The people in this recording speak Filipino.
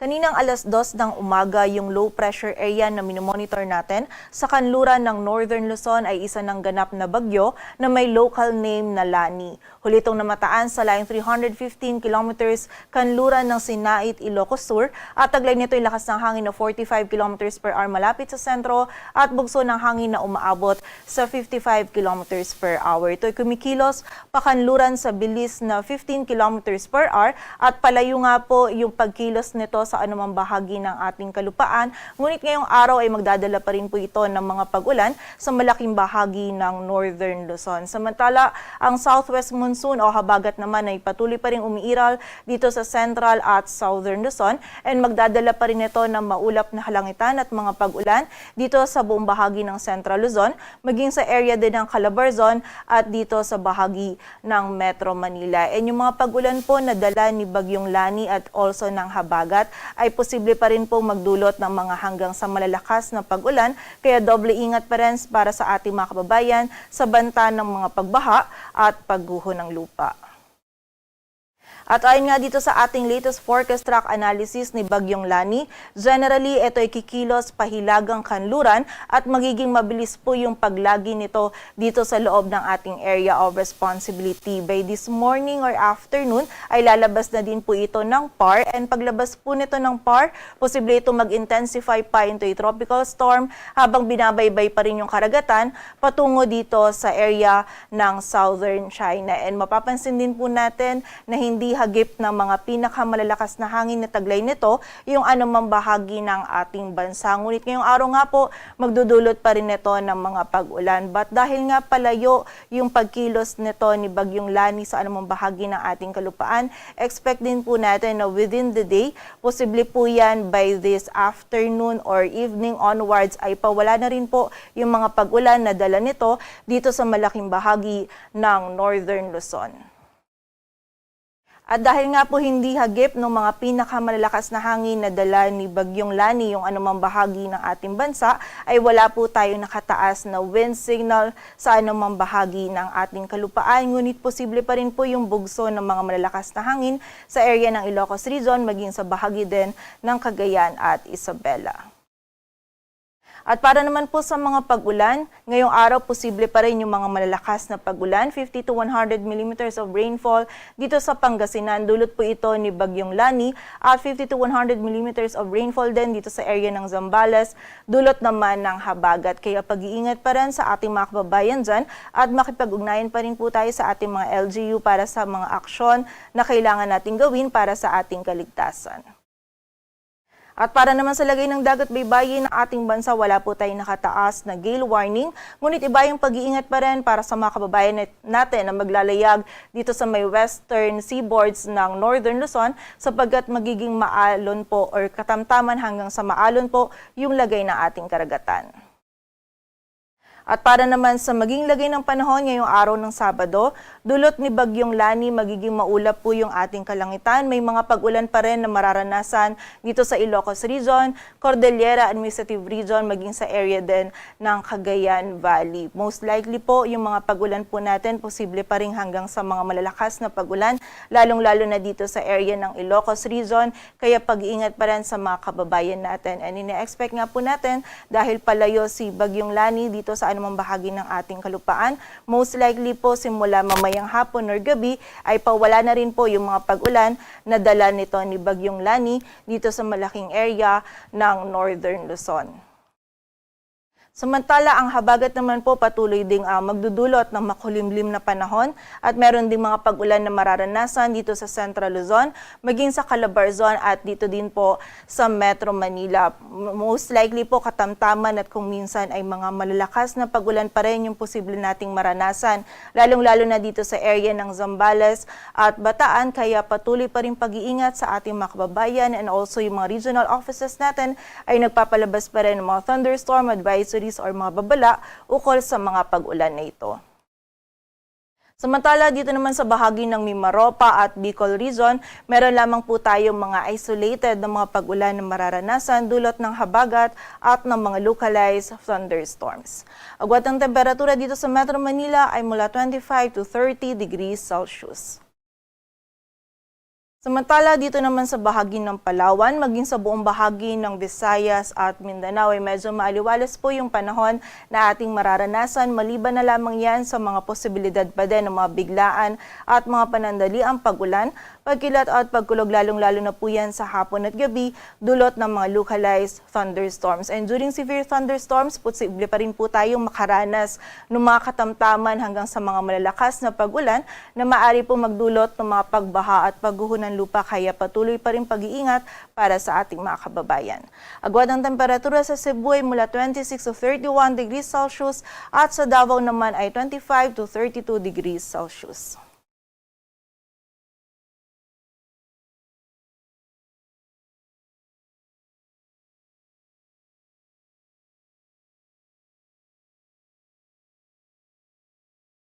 Kaninang alas 2 ng umaga, yung low pressure area na minomonitor natin sa kanluran ng Northern Luzon ay isa ng ganap na bagyo na may local name na Lani. Huli itong namataan sa laing 315 kilometers kanluran ng Sinait, Ilocos Sur at taglay nito yung lakas ng hangin na 45 kilometers per hour malapit sa sentro at bugso ng hangin na umaabot sa 55 kilometers per hour. Ito ay kumikilos pakanluran sa bilis na 15 kilometers per hour at palayo nga po yung pagkilos nito sa anumang bahagi ng ating kalupaan. Ngunit ngayong araw ay magdadala pa rin po ito ng mga pag-ulan sa malaking bahagi ng Northern Luzon. Samantala, ang southwest monsoon o habagat naman ay patuloy pa rin umiiral dito sa Central at Southern Luzon and magdadala pa rin ito ng maulap na halangitan at mga pag-ulan dito sa buong bahagi ng Central Luzon, maging sa area din ng Calabarzon at dito sa bahagi ng Metro Manila. And yung mga pag-ulan po na dala ni Bagyong Lani at also ng habagat ay posible pa rin po magdulot ng mga hanggang sa malalakas na pag-ulan, kaya doble ingat pa rin para sa ating mga kababayan sa banta ng mga pagbaha at pagguho ng lupa. At ayon nga dito sa ating latest forecast track analysis ni Bagyong Lani, generally ito ay kikilos pahilagang kanluran at magiging mabilis po yung paglagi nito dito sa loob ng ating area of responsibility. By this morning or afternoon ay lalabas na din po ito ng PAR, and paglabas po nito ng PAR, posible ito mag-intensify pa into a tropical storm habang binabaybay pa rin yung karagatan patungo dito sa area ng Southern China. And mapapansin din po natin na hindi hagip ng mga pinakamalalakas na hangin na taglay nito yung anumang bahagi ng ating bansa. Ngunit ngayong araw nga po, magdudulot pa rin ito ng mga pag-ulan. But dahil nga palayo yung pagkilos nito ni Bagyong Lani sa anumang bahagi ng ating kalupaan, expect din po natin na within the day, posible po yan by this afternoon or evening onwards ay pawala na rin po yung mga pag-ulan na dala nito dito sa malaking bahagi ng Northern Luzon. At dahil nga po hindi hagip ng mga pinakamalalakas na hangin na dala ni Bagyong Lani yung anumang bahagi ng ating bansa, ay wala po tayong nakataas na wind signal sa anumang bahagi ng ating kalupaan. Ngunit posible pa rin po yung bugso ng mga malalakas na hangin sa area ng Ilocos Region, maging sa bahagi din ng Cagayan at Isabela. At para naman po sa mga pag-ulan, ngayong araw posible pa rin yung mga malalakas na pag-ulan, 50 to 100 millimeters of rainfall dito sa Pangasinan. Dulot po ito ni Bagyong Lani at 50 to 100 millimeters of rainfall din dito sa area ng Zambales. Dulot naman ng habagat. Kaya pag-iingat pa rin sa ating mga kababayan dyan at makipag-ugnayan pa rin po tayo sa ating mga LGU para sa mga aksyon na kailangan nating gawin para sa ating kaligtasan. At para naman sa lagay ng dagat baybayin ng ating bansa, wala po tayong nakataas na gale warning. Ngunit iba yung pag-iingat pa rin para sa mga kababayan natin na maglalayag dito sa may western seaboards ng Northern Luzon sapagkat magiging maalon po or katamtaman hanggang sa maalon po yung lagay ng ating karagatan. At para naman sa maging lagay ng panahon ngayong araw ng Sabado, dulot ni Bagyong Lani magiging maulap po yung ating kalangitan. May mga pag-ulan pa rin na mararanasan dito sa Ilocos Region, Cordillera Administrative Region, maging sa area din ng Cagayan Valley. Most likely po yung mga pag-ulan po natin, posible pa rin hanggang sa mga malalakas na pag-ulan, lalong-lalo na dito sa area ng Ilocos Region. Kaya pag-iingat pa rin sa mga kababayan natin. And ine-expect nga po natin dahil palayo si Bagyong Lani dito sa anumang bahagi ng ating kalupaan, most likely po simula mamayang hapon or gabi ay pawala na rin po yung mga pag-ulan na dala nito ni Bagyong Lani dito sa malaking area ng Northern Luzon. Samantala, ang habagat naman po patuloy ding magdudulot ng makulimlim na panahon at meron ding mga pag-ulan na mararanasan dito sa Central Luzon, maging sa Calabarzon at dito din po sa Metro Manila. Most likely po katamtaman at kung minsan ay mga malalakas na pag-ulan pa rin yung posible nating maranasan, lalong-lalo na dito sa area ng Zambales at Bataan, kaya patuloy pa rin pag-iingat sa ating mga kababayan and also yung mga regional offices natin ay nagpapalabas pa rin ng mga thunderstorm advisory or mga babala ukol sa mga pag-ulan na ito. Samantala, dito naman sa bahagi ng Mimaropa at Bicol Region, meron lamang po tayong mga isolated na mga pag-ulan na mararanasan dulot ng habagat at ng mga localized thunderstorms. Agwat ng temperatura dito sa Metro Manila ay mula 25 to 30 degrees Celsius. Samantala dito naman sa bahagi ng Palawan, maging sa buong bahagi ng Visayas at Mindanao ay medyo maaliwalas po yung panahon na ating mararanasan. Maliban na lamang yan sa mga posibilidad pa din ng mga biglaan at mga panandaliang pag-ulan, pagkilat at pagkulog lalong-lalo na po yan sa hapon at gabi, dulot ng mga localized thunderstorms. And during severe thunderstorms, posible pa rin po tayong makaranas ng mga katamtaman hanggang sa mga malalakas na pag-ulan na maaari po magdulot ng mga pagbaha at pagguho ng lupa, kaya patuloy pa rin pag-iingat para sa ating mga kababayan. Agwat ang temperatura sa Cebu ay mula 26 to 31 degrees Celsius at sa Davao naman ay 25 to 32 degrees Celsius.